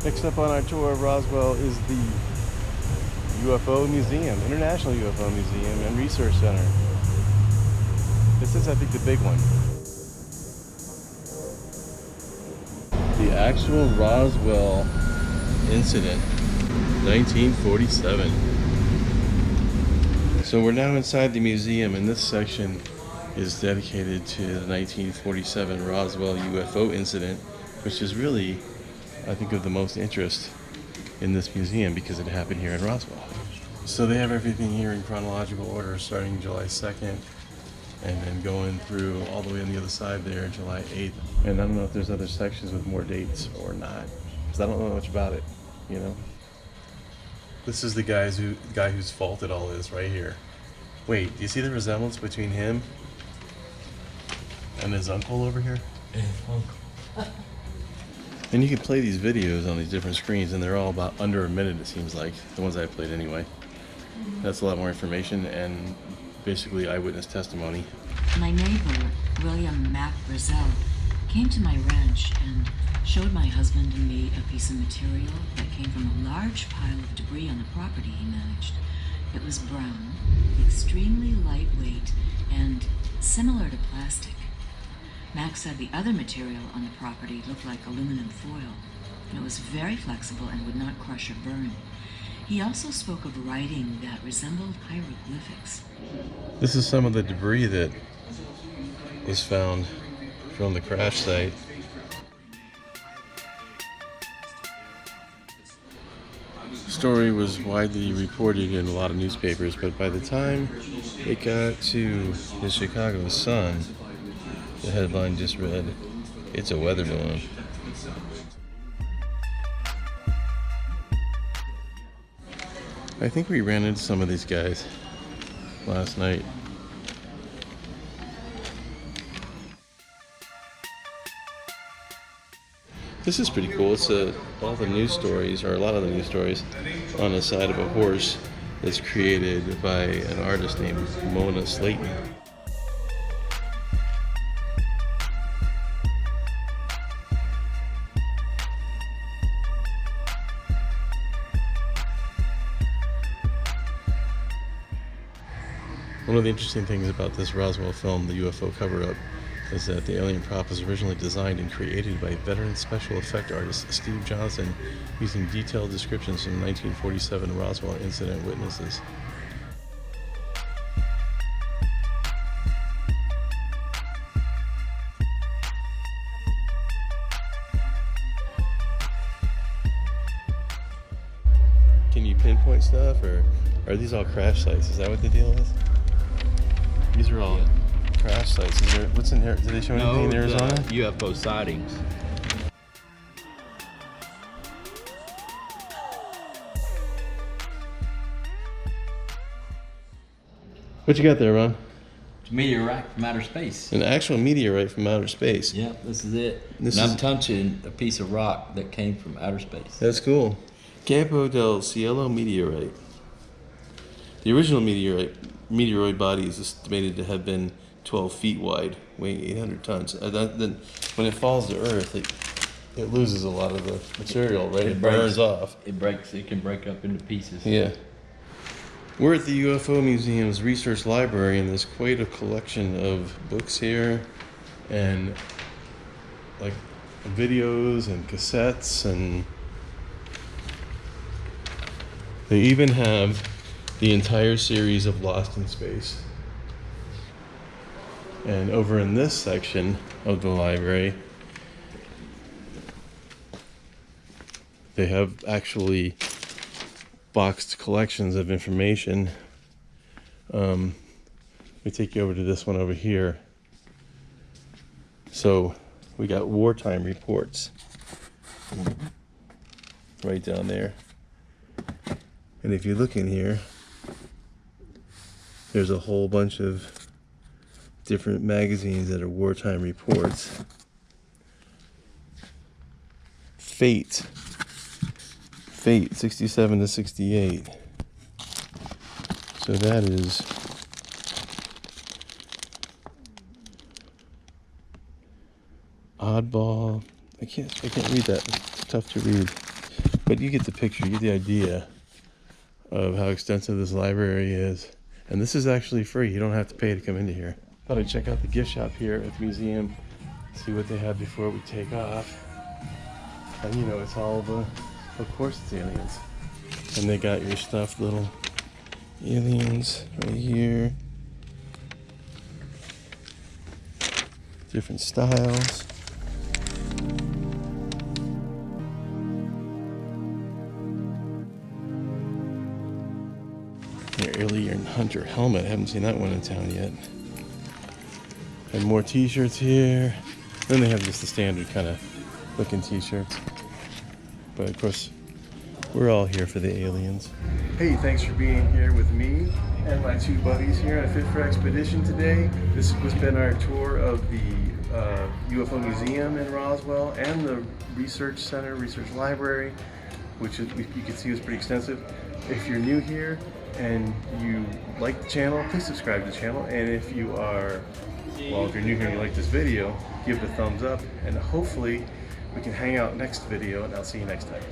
Next up on our tour of Roswell is the UFO Museum, International UFO Museum and Research Center. This is, I think, the big one. The actual Roswell incident, 1947. So we're now inside the museum, and this section is dedicated to the 1947 Roswell UFO incident, which is really, I think, of the most interest in this museum because it happened here in Roswell. So they have everything here in chronological order, starting July 2nd, and then going through all the way on the other side there, July 8th. And I don't know if there's other sections with more dates or not, because I don't know much about it, you know? This is the guy whose fault it all is right here. Wait, do you see the resemblance between him and his uncle over here? And you can play these videos on these different screens, and they're all about under a minute, it seems like. The ones I played anyway. That's a lot more information and basically eyewitness testimony. My neighbor, William Mac Brazell, came to my ranch and showed my husband and me a piece of material that came from a large pile of debris on the property he managed. It was brown, extremely lightweight, and similar to plastic. Max said the other material on the property looked like aluminum foil. It was very flexible and would not crush or burn. He also spoke of writing that resembled hieroglyphics. This is some of the debris that was found from the crash site. The story was widely reported in a lot of newspapers, but by the time it got to the Chicago Sun, the headline just read, "It's a weather balloon." I think we ran into some of these guys last night. This is pretty cool. It's all the news stories, or a lot of the news stories, on the side of a horse that's created by an artist named Mona Slayton. One of the interesting things about this Roswell film, the UFO cover-up, is that the alien prop was originally designed and created by veteran special effect artist Steve Johnson, using detailed descriptions from 1947 Roswell incident witnesses. Can you pinpoint stuff, or are these all crash sites? Is that what the deal is? These are all crash sites. Is there, what's in here? Did they show anything in Arizona? UFO sightings. What you got there, Ron? It's a meteorite from outer space. An actual meteorite from outer space. Yeah, this is it. This I'm is- touching a piece of rock that came from outer space. That's cool. Campo del Cielo meteorite. The original meteoroid body is estimated to have been 12 feet wide, weighing 800 tons. Then when it falls to Earth, it loses a lot of the material, right? It burns off. It breaks. It can break up into pieces. Yeah. We're at the UFO Museum's research library, and there's quite a collection of books here, and like videos and cassettes, and they even have the entire series of Lost in Space. And over in this section of the library, they have actually boxed collections of information. Let me take you over to this one over here. So we got wartime reports right down there. And if you look in here, there's a whole bunch of different magazines that are wartime reports. Fate 67 to 68. So that is oddball. I can't read that. It's tough to read. But you get the picture, you get the idea of how extensive this library is. And this is actually free. You don't have to pay to come into here. Thought I'd check out the gift shop here at the museum, see what they have before we take off. And you know, it's all the, of course it's aliens. And they got your stuffed little aliens right here. Different styles. Your alien hunter helmet. I haven't seen that one in town yet. And more t-shirts here. Then they have just the standard kind of looking t-shirts. But of course, we're all here for the aliens. Hey, thanks for being here with me and my two buddies here on a Fit for Expedition today. This has been our tour of the UFO Museum in Roswell and the Research Center, Research Library, which is, you can see is pretty extensive. If you're new here and you like the channel, please subscribe to the channel. And if you are, well, if you're new here and you like this video, give it a thumbs up. And hopefully we can hang out next video, and I'll see you next time.